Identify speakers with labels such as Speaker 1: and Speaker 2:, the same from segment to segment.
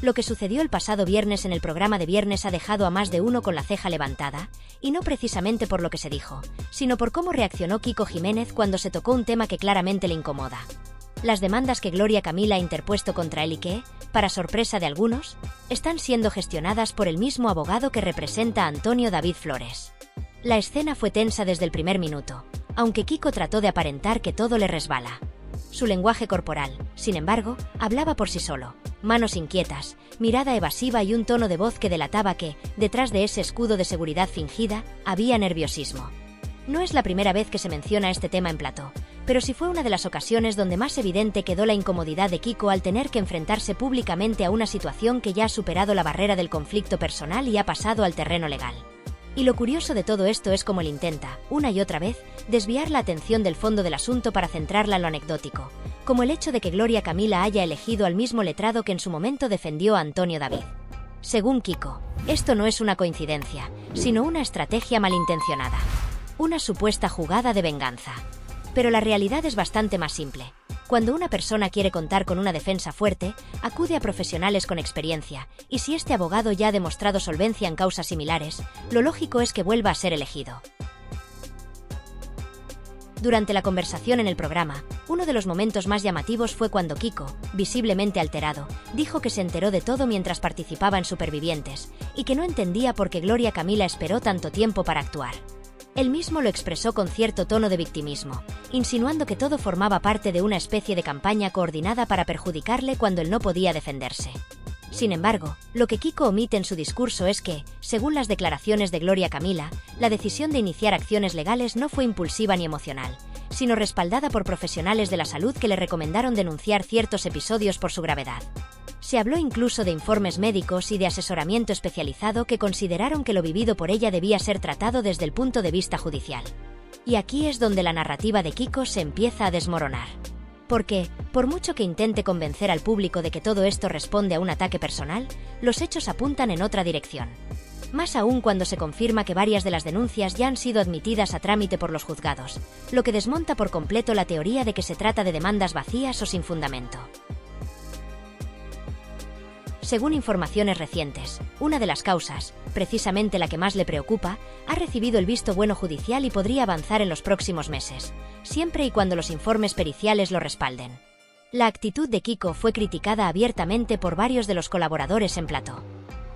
Speaker 1: Lo que sucedió el pasado viernes en el programa de Viernes ha dejado a más de uno con la ceja levantada, y no precisamente por lo que se dijo, sino por cómo reaccionó Kiko Jiménez cuando se tocó un tema que claramente le incomoda. Las demandas que Gloria Camila ha interpuesto contra él y que, para sorpresa de algunos, están siendo gestionadas por el mismo abogado que representa a Antonio David Flores. La escena fue tensa desde el primer minuto, aunque Kiko trató de aparentar que todo le resbala. Su lenguaje corporal, sin embargo, hablaba por sí solo. Manos inquietas, mirada evasiva y un tono de voz que delataba que, detrás de ese escudo de seguridad fingida, había nerviosismo. No es la primera vez que se menciona este tema en plató, pero sí fue una de las ocasiones donde más evidente quedó la incomodidad de Kiko al tener que enfrentarse públicamente a una situación que ya ha superado la barrera del conflicto personal y ha pasado al terreno legal. Y lo curioso de todo esto es cómo él intenta, una y otra vez, desviar la atención del fondo del asunto para centrarla en lo anecdótico, como el hecho de que Gloria Camila haya elegido al mismo letrado que en su momento defendió a Antonio David. Según Kiko, esto no es una coincidencia, sino una estrategia malintencionada. Una supuesta jugada de venganza. Pero la realidad es bastante más simple. Cuando una persona quiere contar con una defensa fuerte, acude a profesionales con experiencia, y si este abogado ya ha demostrado solvencia en causas similares, lo lógico es que vuelva a ser elegido. Durante la conversación en el programa, uno de los momentos más llamativos fue cuando Kiko, visiblemente alterado, dijo que se enteró de todo mientras participaba en Supervivientes, y que no entendía por qué Gloria Camila esperó tanto tiempo para actuar. Él mismo lo expresó con cierto tono de victimismo, insinuando que todo formaba parte de una especie de campaña coordinada para perjudicarle cuando él no podía defenderse. Sin embargo, lo que Kiko omite en su discurso es que, según las declaraciones de Gloria Camila, la decisión de iniciar acciones legales no fue impulsiva ni emocional, sino respaldada por profesionales de la salud que le recomendaron denunciar ciertos episodios por su gravedad. Se habló incluso de informes médicos y de asesoramiento especializado que consideraron que lo vivido por ella debía ser tratado desde el punto de vista judicial. Y aquí es donde la narrativa de Kiko se empieza a desmoronar. Porque, por mucho que intente convencer al público de que todo esto responde a un ataque personal, los hechos apuntan en otra dirección. Más aún cuando se confirma que varias de las denuncias ya han sido admitidas a trámite por los juzgados, lo que desmonta por completo la teoría de que se trata de demandas vacías o sin fundamento. Según informaciones recientes, una de las causas, precisamente la que más le preocupa, ha recibido el visto bueno judicial y podría avanzar en los próximos meses, siempre y cuando los informes periciales lo respalden. La actitud de Kiko fue criticada abiertamente por varios de los colaboradores en plató.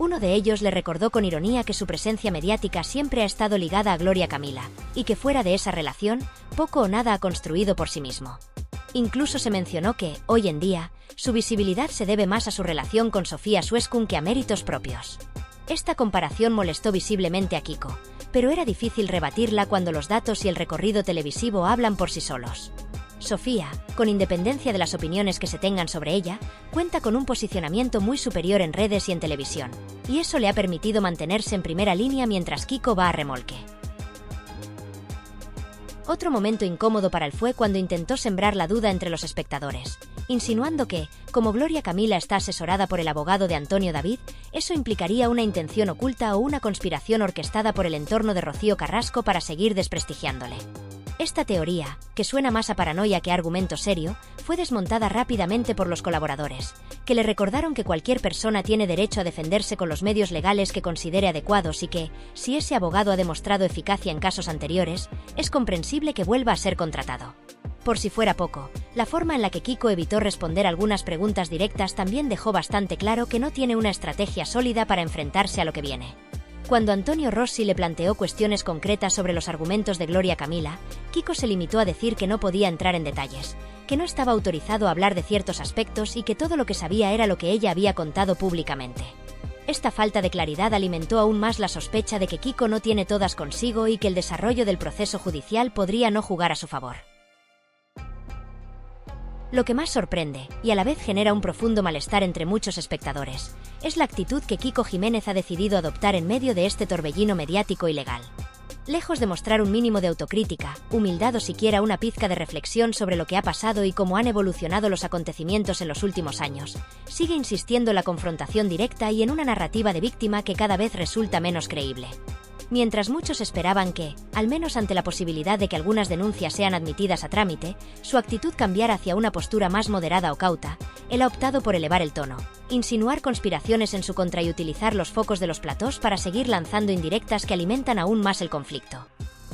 Speaker 1: Uno de ellos le recordó con ironía que su presencia mediática siempre ha estado ligada a Gloria Camila, y que fuera de esa relación, poco o nada ha construido por sí mismo. Incluso se mencionó que, hoy en día, su visibilidad se debe más a su relación con Sofía Sueskun que a méritos propios. Esta comparación molestó visiblemente a Kiko, pero era difícil rebatirla cuando los datos y el recorrido televisivo hablan por sí solos. Sofía, con independencia de las opiniones que se tengan sobre ella, cuenta con un posicionamiento muy superior en redes y en televisión, y eso le ha permitido mantenerse en primera línea mientras Kiko va a remolque. Otro momento incómodo para él fue cuando intentó sembrar la duda entre los espectadores, insinuando que, como Gloria Camila está asesorada por el abogado de Antonio David, eso implicaría una intención oculta o una conspiración orquestada por el entorno de Rocío Carrasco para seguir desprestigiándole. Esta teoría, que suena más a paranoia que a argumento serio, fue desmontada rápidamente por los colaboradores, que le recordaron que cualquier persona tiene derecho a defenderse con los medios legales que considere adecuados y que, si ese abogado ha demostrado eficacia en casos anteriores, es comprensible que vuelva a ser contratado. Por si fuera poco, la forma en la que Kiko evitó responder algunas preguntas directas también dejó bastante claro que no tiene una estrategia sólida para enfrentarse a lo que viene. Cuando Antonio Rossi le planteó cuestiones concretas sobre los argumentos de Gloria Camila, Kiko se limitó a decir que no podía entrar en detalles, que no estaba autorizado a hablar de ciertos aspectos y que todo lo que sabía era lo que ella había contado públicamente. Esta falta de claridad alimentó aún más la sospecha de que Kiko no tiene todas consigo y que el desarrollo del proceso judicial podría no jugar a su favor. Lo que más sorprende, y a la vez genera un profundo malestar entre muchos espectadores, es la actitud que Kiko Jiménez ha decidido adoptar en medio de este torbellino mediático y legal. Lejos de mostrar un mínimo de autocrítica, humildad o siquiera una pizca de reflexión sobre lo que ha pasado y cómo han evolucionado los acontecimientos en los últimos años, sigue insistiendo en la confrontación directa y en una narrativa de víctima que cada vez resulta menos creíble. Mientras muchos esperaban que, al menos ante la posibilidad de que algunas denuncias sean admitidas a trámite, su actitud cambiara hacia una postura más moderada o cauta, él ha optado por elevar el tono, insinuar conspiraciones en su contra y utilizar los focos de los platós para seguir lanzando indirectas que alimentan aún más el conflicto.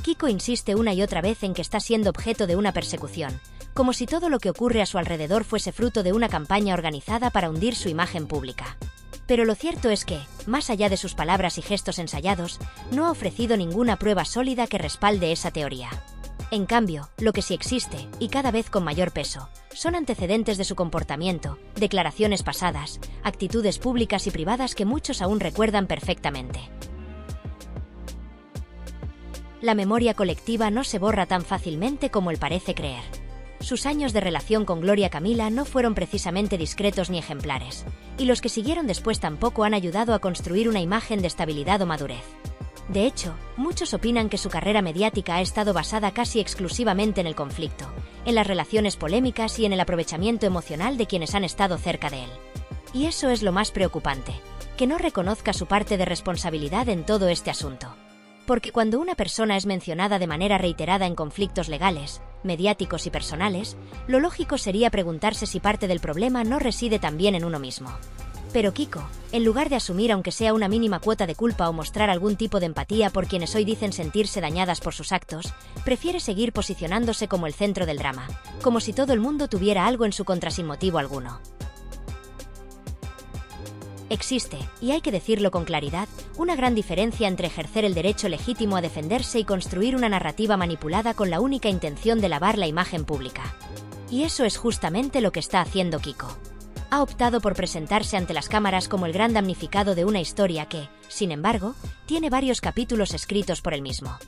Speaker 1: Kiko insiste una y otra vez en que está siendo objeto de una persecución, como si todo lo que ocurre a su alrededor fuese fruto de una campaña organizada para hundir su imagen pública. Pero lo cierto es que, más allá de sus palabras y gestos ensayados, no ha ofrecido ninguna prueba sólida que respalde esa teoría. En cambio, lo que sí existe, y cada vez con mayor peso, son antecedentes de su comportamiento, declaraciones pasadas, actitudes públicas y privadas que muchos aún recuerdan perfectamente. La memoria colectiva no se borra tan fácilmente como él parece creer. Sus años de relación con Gloria Camila no fueron precisamente discretos ni ejemplares, y los que siguieron después tampoco han ayudado a construir una imagen de estabilidad o madurez. De hecho, muchos opinan que su carrera mediática ha estado basada casi exclusivamente en el conflicto, en las relaciones polémicas y en el aprovechamiento emocional de quienes han estado cerca de él. Y eso es lo más preocupante, que no reconozca su parte de responsabilidad en todo este asunto. Porque cuando una persona es mencionada de manera reiterada en conflictos legales, mediáticos y personales, lo lógico sería preguntarse si parte del problema no reside también en uno mismo. Pero Kiko, en lugar de asumir aunque sea una mínima cuota de culpa o mostrar algún tipo de empatía por quienes hoy dicen sentirse dañadas por sus actos, prefiere seguir posicionándose como el centro del drama, como si todo el mundo tuviera algo en su contra sin motivo alguno. Existe, y hay que decirlo con claridad, una gran diferencia entre ejercer el derecho legítimo a defenderse y construir una narrativa manipulada con la única intención de lavar la imagen pública. Y eso es justamente lo que está haciendo Kiko. Ha optado por presentarse ante las cámaras como el gran damnificado de una historia que, sin embargo, tiene varios capítulos escritos por él mismo.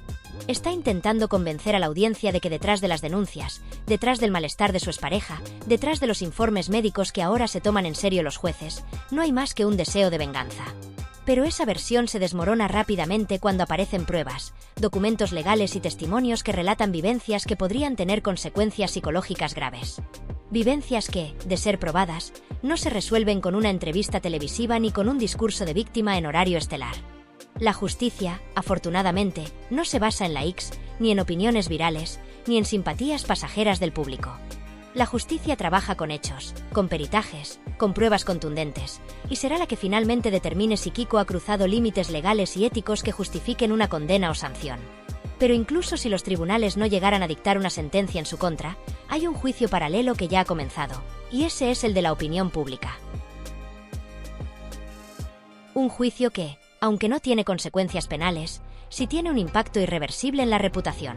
Speaker 1: Está intentando convencer a la audiencia de que detrás de las denuncias, detrás del malestar de su expareja, detrás de los informes médicos que ahora se toman en serio los jueces, no hay más que un deseo de venganza. Pero esa versión se desmorona rápidamente cuando aparecen pruebas, documentos legales y testimonios que relatan vivencias que podrían tener consecuencias psicológicas graves. Vivencias que, de ser probadas, no se resuelven con una entrevista televisiva ni con un discurso de víctima en horario estelar. La justicia, afortunadamente, no se basa en likes, ni en opiniones virales, ni en simpatías pasajeras del público. La justicia trabaja con hechos, con peritajes, con pruebas contundentes, y será la que finalmente determine si Kiko ha cruzado límites legales y éticos que justifiquen una condena o sanción. Pero incluso si los tribunales no llegaran a dictar una sentencia en su contra, hay un juicio paralelo que ya ha comenzado, y ese es el de la opinión pública. Un juicio que, aunque no tiene consecuencias penales, sí tiene un impacto irreversible en la reputación.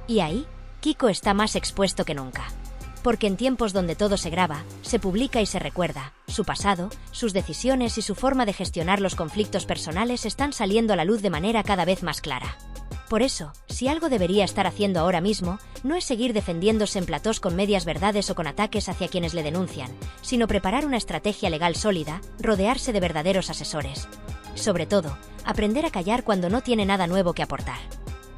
Speaker 1: Y ahí, Kiko está más expuesto que nunca. Porque en tiempos donde todo se graba, se publica y se recuerda, su pasado, sus decisiones y su forma de gestionar los conflictos personales están saliendo a la luz de manera cada vez más clara. Por eso, si algo debería estar haciendo ahora mismo, no es seguir defendiéndose en platós con medias verdades o con ataques hacia quienes le denuncian, sino preparar una estrategia legal sólida, rodearse de verdaderos asesores. Sobre todo, aprender a callar cuando no tiene nada nuevo que aportar.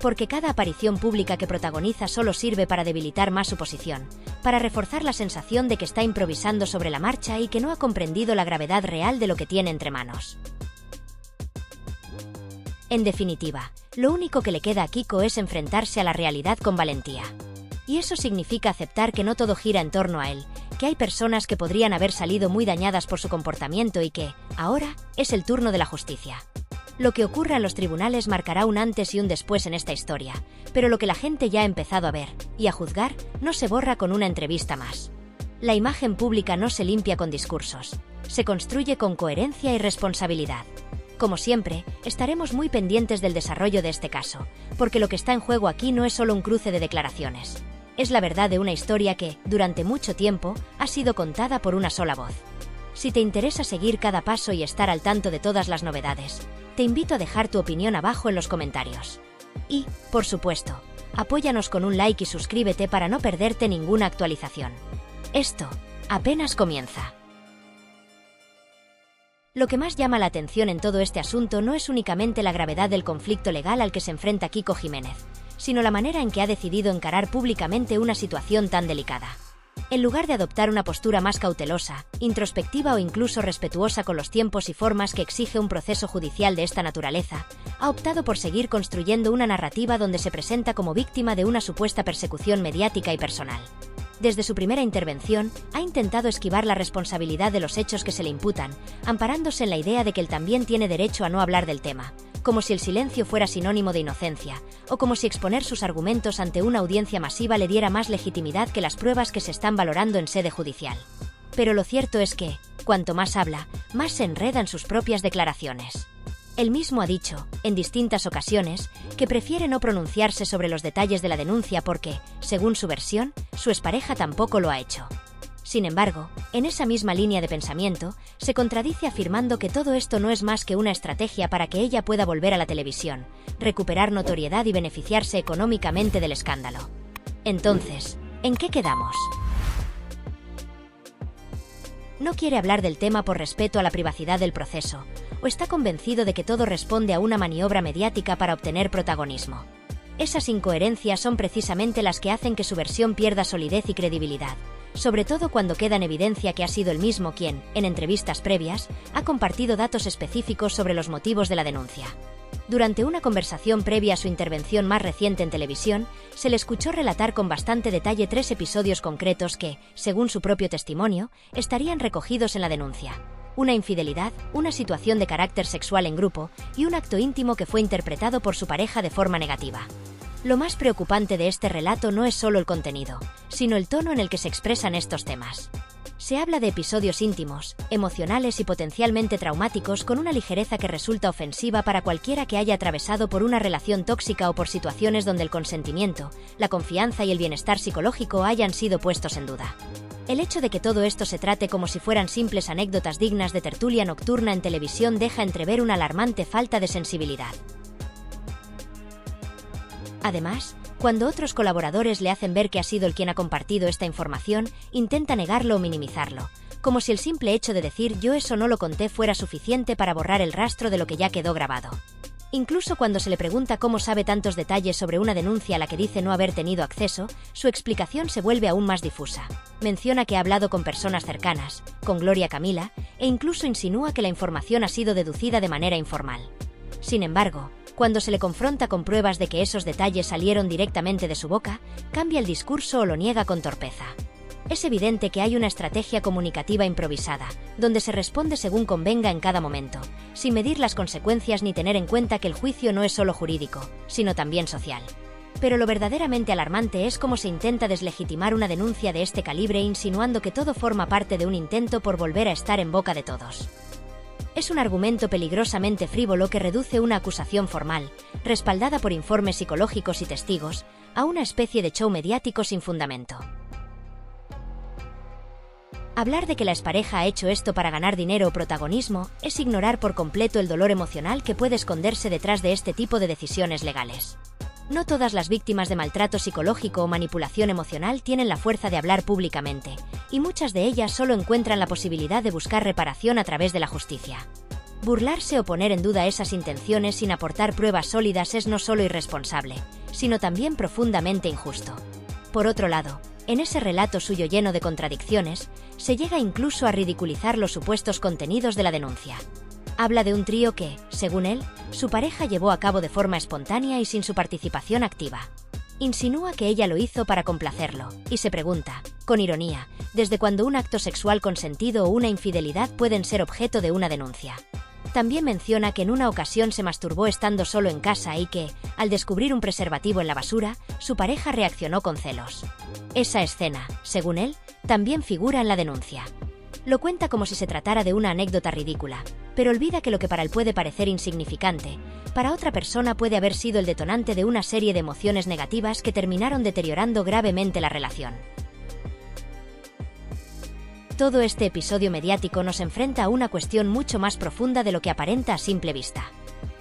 Speaker 1: Porque cada aparición pública que protagoniza solo sirve para debilitar más su posición, para reforzar la sensación de que está improvisando sobre la marcha y que no ha comprendido la gravedad real de lo que tiene entre manos. En definitiva, lo único que le queda a Kiko es enfrentarse a la realidad con valentía. Y eso significa aceptar que no todo gira en torno a él, que hay personas que podrían haber salido muy dañadas por su comportamiento y que, ahora, es el turno de la justicia. Lo que ocurra en los tribunales marcará un antes y un después en esta historia, pero lo que la gente ya ha empezado a ver, y a juzgar, no se borra con una entrevista más. La imagen pública no se limpia con discursos, se construye con coherencia y responsabilidad. Como siempre, estaremos muy pendientes del desarrollo de este caso, porque lo que está en juego aquí no es solo un cruce de declaraciones. Es la verdad de una historia que, durante mucho tiempo, ha sido contada por una sola voz. Si te interesa seguir cada paso y estar al tanto de todas las novedades, te invito a dejar tu opinión abajo en los comentarios. Y, por supuesto, apóyanos con un like y suscríbete para no perderte ninguna actualización. Esto apenas comienza. Lo que más llama la atención en todo este asunto no es únicamente la gravedad del conflicto legal al que se enfrenta Kiko Jiménez, sino la manera en que ha decidido encarar públicamente una situación tan delicada. En lugar de adoptar una postura más cautelosa, introspectiva o incluso respetuosa con los tiempos y formas que exige un proceso judicial de esta naturaleza, ha optado por seguir construyendo una narrativa donde se presenta como víctima de una supuesta persecución mediática y personal. Desde su primera intervención, ha intentado esquivar la responsabilidad de los hechos que se le imputan, amparándose en la idea de que él también tiene derecho a no hablar del tema, como si el silencio fuera sinónimo de inocencia, o como si exponer sus argumentos ante una audiencia masiva le diera más legitimidad que las pruebas que se están valorando en sede judicial. Pero lo cierto es que, cuanto más habla, más se enreda en sus propias declaraciones. Él mismo ha dicho, en distintas ocasiones, que prefiere no pronunciarse sobre los detalles de la denuncia porque, según su versión, su expareja tampoco lo ha hecho. Sin embargo, en esa misma línea de pensamiento, se contradice afirmando que todo esto no es más que una estrategia para que ella pueda volver a la televisión, recuperar notoriedad y beneficiarse económicamente del escándalo. Entonces, ¿en qué quedamos? No quiere hablar del tema por respeto a la privacidad del proceso, o está convencido de que todo responde a una maniobra mediática para obtener protagonismo. Esas incoherencias son precisamente las que hacen que su versión pierda solidez y credibilidad, sobre todo cuando queda en evidencia que ha sido él mismo quien, en entrevistas previas, ha compartido datos específicos sobre los motivos de la denuncia. Durante una conversación previa a su intervención más reciente en televisión, se le escuchó relatar con bastante detalle 3 episodios concretos que, según su propio testimonio, estarían recogidos en la denuncia: una infidelidad, una situación de carácter sexual en grupo y un acto íntimo que fue interpretado por su pareja de forma negativa. Lo más preocupante de este relato no es solo el contenido, sino el tono en el que se expresan estos temas. Se habla de episodios íntimos, emocionales y potencialmente traumáticos con una ligereza que resulta ofensiva para cualquiera que haya atravesado por una relación tóxica o por situaciones donde el consentimiento, la confianza y el bienestar psicológico hayan sido puestos en duda. El hecho de que todo esto se trate como si fueran simples anécdotas dignas de tertulia nocturna en televisión deja entrever una alarmante falta de sensibilidad. Además, cuando otros colaboradores le hacen ver que ha sido él quien ha compartido esta información, intenta negarlo o minimizarlo, como si el simple hecho de decir "yo eso no lo conté" fuera suficiente para borrar el rastro de lo que ya quedó grabado. Incluso cuando se le pregunta cómo sabe tantos detalles sobre una denuncia a la que dice no haber tenido acceso, su explicación se vuelve aún más difusa. Menciona que ha hablado con personas cercanas, con Gloria Camila, e incluso insinúa que la información ha sido deducida de manera informal. Sin embargo, cuando se le confronta con pruebas de que esos detalles salieron directamente de su boca, cambia el discurso o lo niega con torpeza. Es evidente que hay una estrategia comunicativa improvisada, donde se responde según convenga en cada momento, sin medir las consecuencias ni tener en cuenta que el juicio no es solo jurídico, sino también social. Pero lo verdaderamente alarmante es cómo se intenta deslegitimar una denuncia de este calibre insinuando que todo forma parte de un intento por volver a estar en boca de todos. Es un argumento peligrosamente frívolo que reduce una acusación formal, respaldada por informes psicológicos y testigos, a una especie de show mediático sin fundamento. Hablar de que la expareja ha hecho esto para ganar dinero o protagonismo es ignorar por completo el dolor emocional que puede esconderse detrás de este tipo de decisiones legales. No todas las víctimas de maltrato psicológico o manipulación emocional tienen la fuerza de hablar públicamente, y muchas de ellas solo encuentran la posibilidad de buscar reparación a través de la justicia. Burlarse o poner en duda esas intenciones sin aportar pruebas sólidas es no solo irresponsable, sino también profundamente injusto. Por otro lado, en ese relato suyo lleno de contradicciones, se llega incluso a ridiculizar los supuestos contenidos de la denuncia. Habla de un trío que, según él, su pareja llevó a cabo de forma espontánea y sin su participación activa. Insinúa que ella lo hizo para complacerlo, y se pregunta, con ironía, desde cuándo un acto sexual consentido o una infidelidad pueden ser objeto de una denuncia. También menciona que en una ocasión se masturbó estando solo en casa y que, al descubrir un preservativo en la basura, su pareja reaccionó con celos. Esa escena, según él, también figura en la denuncia. Lo cuenta como si se tratara de una anécdota ridícula, pero olvida que lo que para él puede parecer insignificante, para otra persona puede haber sido el detonante de una serie de emociones negativas que terminaron deteriorando gravemente la relación. Todo este episodio mediático nos enfrenta a una cuestión mucho más profunda de lo que aparenta a simple vista.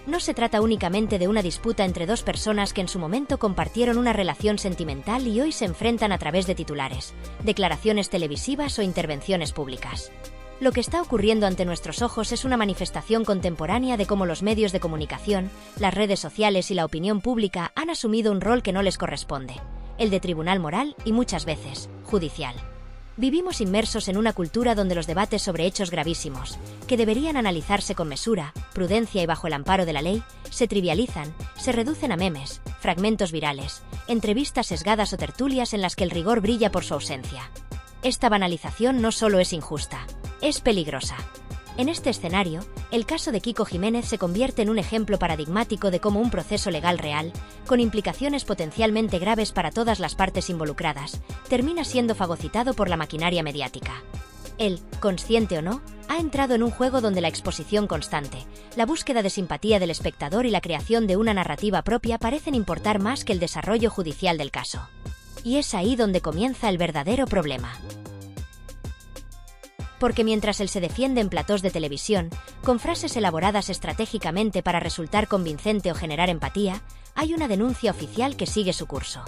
Speaker 1: No se trata únicamente de una disputa entre dos personas que en su momento compartieron una relación sentimental y hoy se enfrentan a través de titulares, declaraciones televisivas o intervenciones públicas. Lo que está ocurriendo ante nuestros ojos es una manifestación contemporánea de cómo los medios de comunicación, las redes sociales y la opinión pública han asumido un rol que no les corresponde, el de tribunal moral y muchas veces, judicial. Vivimos inmersos en una cultura donde los debates sobre hechos gravísimos, que deberían analizarse con mesura, prudencia y bajo el amparo de la ley, se trivializan, se reducen a memes, fragmentos virales, entrevistas sesgadas o tertulias en las que el rigor brilla por su ausencia. Esta banalización no solo es injusta, es peligrosa. En este escenario, el caso de Kiko Jiménez se convierte en un ejemplo paradigmático de cómo un proceso legal real, con implicaciones potencialmente graves para todas las partes involucradas, termina siendo fagocitado por la maquinaria mediática. Él, consciente o no, ha entrado en un juego donde la exposición constante, la búsqueda de simpatía del espectador y la creación de una narrativa propia parecen importar más que el desarrollo judicial del caso. Y es ahí donde comienza el verdadero problema. Porque mientras él se defiende en platós de televisión, con frases elaboradas estratégicamente para resultar convincente o generar empatía, hay una denuncia oficial que sigue su curso.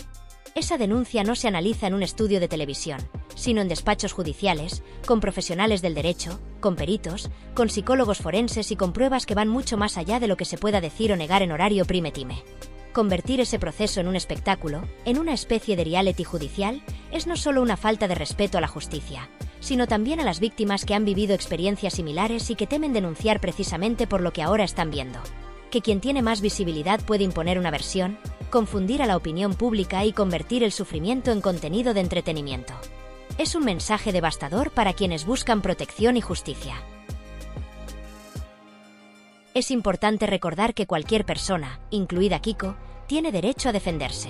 Speaker 1: Esa denuncia no se analiza en un estudio de televisión, sino en despachos judiciales, con profesionales del derecho, con peritos, con psicólogos forenses y con pruebas que van mucho más allá de lo que se pueda decir o negar en horario prime time. Convertir ese proceso en un espectáculo, en una especie de reality judicial, es no solo una falta de respeto a la justicia, sino también a las víctimas que han vivido experiencias similares y que temen denunciar precisamente por lo que ahora están viendo. Que quien tiene más visibilidad puede imponer una versión, confundir a la opinión pública y convertir el sufrimiento en contenido de entretenimiento. Es un mensaje devastador para quienes buscan protección y justicia. Es importante recordar que cualquier persona, incluida Kiko, tiene derecho a defenderse.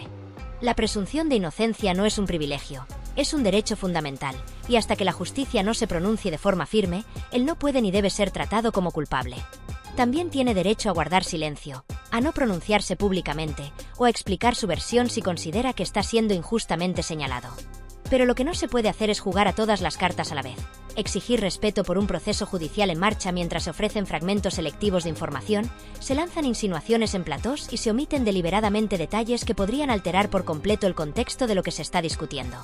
Speaker 1: La presunción de inocencia no es un privilegio, es un derecho fundamental, y hasta que la justicia no se pronuncie de forma firme, él no puede ni debe ser tratado como culpable. También tiene derecho a guardar silencio, a no pronunciarse públicamente, o a explicar su versión si considera que está siendo injustamente señalado. Pero lo que no se puede hacer es jugar a todas las cartas a la vez, exigir respeto por un proceso judicial en marcha mientras se ofrecen fragmentos selectivos de información, se lanzan insinuaciones en platós y se omiten deliberadamente detalles que podrían alterar por completo el contexto de lo que se está discutiendo.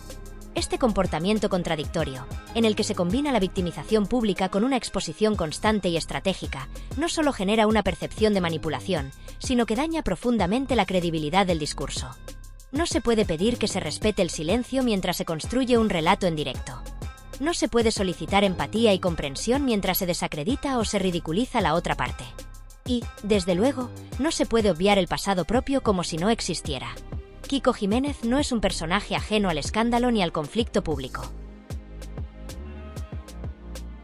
Speaker 1: Este comportamiento contradictorio, en el que se combina la victimización pública con una exposición constante y estratégica, no solo genera una percepción de manipulación, sino que daña profundamente la credibilidad del discurso. No se puede pedir que se respete el silencio mientras se construye un relato en directo. No se puede solicitar empatía y comprensión mientras se desacredita o se ridiculiza la otra parte. Y, desde luego, no se puede obviar el pasado propio como si no existiera. Kiko Jiménez no es un personaje ajeno al escándalo ni al conflicto público.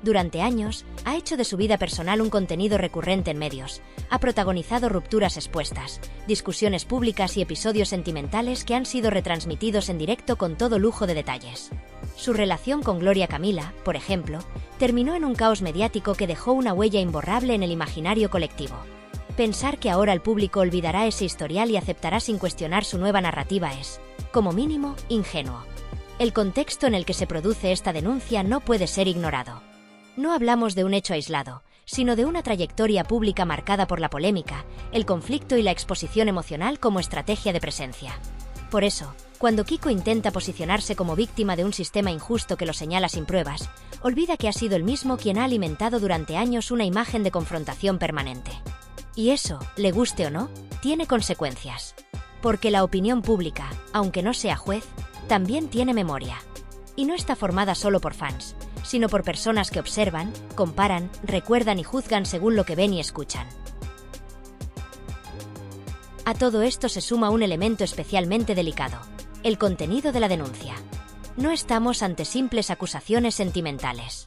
Speaker 1: Durante años, ha hecho de su vida personal un contenido recurrente en medios, ha protagonizado rupturas expuestas, discusiones públicas y episodios sentimentales que han sido retransmitidos en directo con todo lujo de detalles. Su relación con Gloria Camila, por ejemplo, terminó en un caos mediático que dejó una huella imborrable en el imaginario colectivo. Pensar que ahora el público olvidará ese historial y aceptará sin cuestionar su nueva narrativa es, como mínimo, ingenuo. El contexto en el que se produce esta denuncia no puede ser ignorado. No hablamos de un hecho aislado, sino de una trayectoria pública marcada por la polémica, el conflicto y la exposición emocional como estrategia de presencia. Por eso, cuando Kiko intenta posicionarse como víctima de un sistema injusto que lo señala sin pruebas, olvida que ha sido él mismo quien ha alimentado durante años una imagen de confrontación permanente. Y eso, le guste o no, tiene consecuencias. Porque la opinión pública, aunque no sea juez, también tiene memoria. Y no está formada solo por fans, sino por personas que observan, comparan, recuerdan y juzgan según lo que ven y escuchan. A todo esto se suma un elemento especialmente delicado: el contenido de la denuncia. No estamos ante simples acusaciones sentimentales.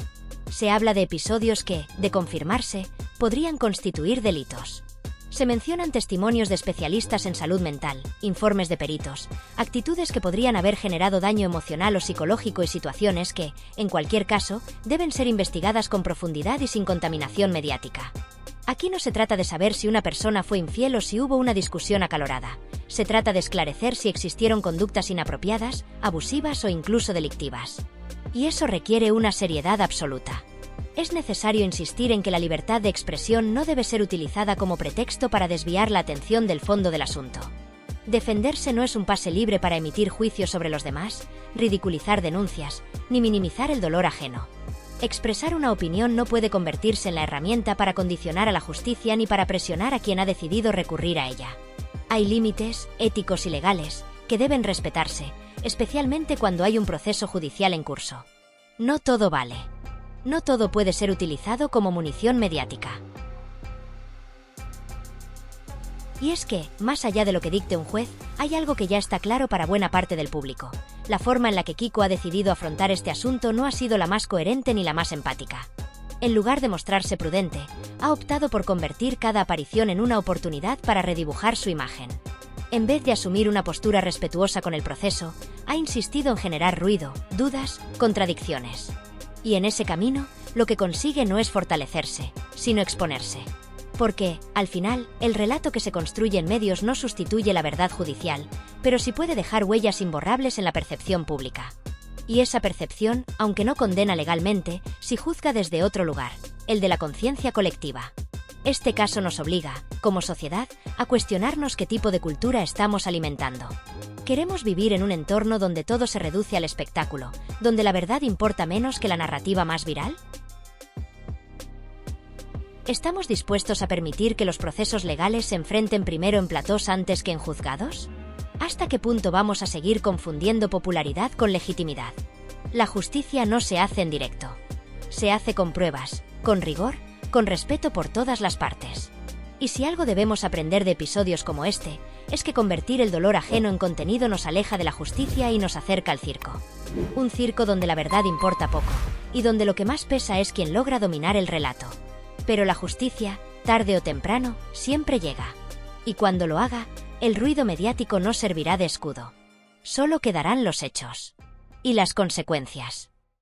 Speaker 1: Se habla de episodios que, de confirmarse, podrían constituir delitos. Se mencionan testimonios de especialistas en salud mental, informes de peritos, actitudes que podrían haber generado daño emocional o psicológico y situaciones que, en cualquier caso, deben ser investigadas con profundidad y sin contaminación mediática. Aquí no se trata de saber si una persona fue infiel o si hubo una discusión acalorada. Se trata de esclarecer si existieron conductas inapropiadas, abusivas o incluso delictivas. Y eso requiere una seriedad absoluta. Es necesario insistir en que la libertad de expresión no debe ser utilizada como pretexto para desviar la atención del fondo del asunto. Defenderse no es un pase libre para emitir juicios sobre los demás, ridiculizar denuncias, ni minimizar el dolor ajeno. Expresar una opinión no puede convertirse en la herramienta para condicionar a la justicia ni para presionar a quien ha decidido recurrir a ella. Hay límites, éticos y legales, que deben respetarse, especialmente cuando hay un proceso judicial en curso. No todo vale. No todo puede ser utilizado como munición mediática. Y es que, más allá de lo que dicte un juez, hay algo que ya está claro para buena parte del público. La forma en la que Kiko ha decidido afrontar este asunto no ha sido la más coherente ni la más empática. En lugar de mostrarse prudente, ha optado por convertir cada aparición en una oportunidad para redibujar su imagen. En vez de asumir una postura respetuosa con el proceso, ha insistido en generar ruido, dudas, contradicciones. Y en ese camino, lo que consigue no es fortalecerse, sino exponerse. Porque, al final, el relato que se construye en medios no sustituye la verdad judicial, pero sí puede dejar huellas imborrables en la percepción pública. Y esa percepción, aunque no condena legalmente, sí juzga desde otro lugar, el de la conciencia colectiva. Este caso nos obliga, como sociedad, a cuestionarnos qué tipo de cultura estamos alimentando. ¿Queremos vivir en un entorno donde todo se reduce al espectáculo, donde la verdad importa menos que la narrativa más viral? ¿Estamos dispuestos a permitir que los procesos legales se enfrenten primero en platós antes que en juzgados? ¿Hasta qué punto vamos a seguir confundiendo popularidad con legitimidad? La justicia no se hace en directo. Se hace con pruebas, con rigor, con respeto por todas las partes. Y si algo debemos aprender de episodios como este, es que convertir el dolor ajeno en contenido nos aleja de la justicia y nos acerca al circo. Un circo donde la verdad importa poco, y donde lo que más pesa es quien logra dominar el relato. Pero la justicia, tarde o temprano, siempre llega. Y cuando lo haga, el ruido mediático no servirá de escudo. Solo quedarán los hechos. Y las consecuencias.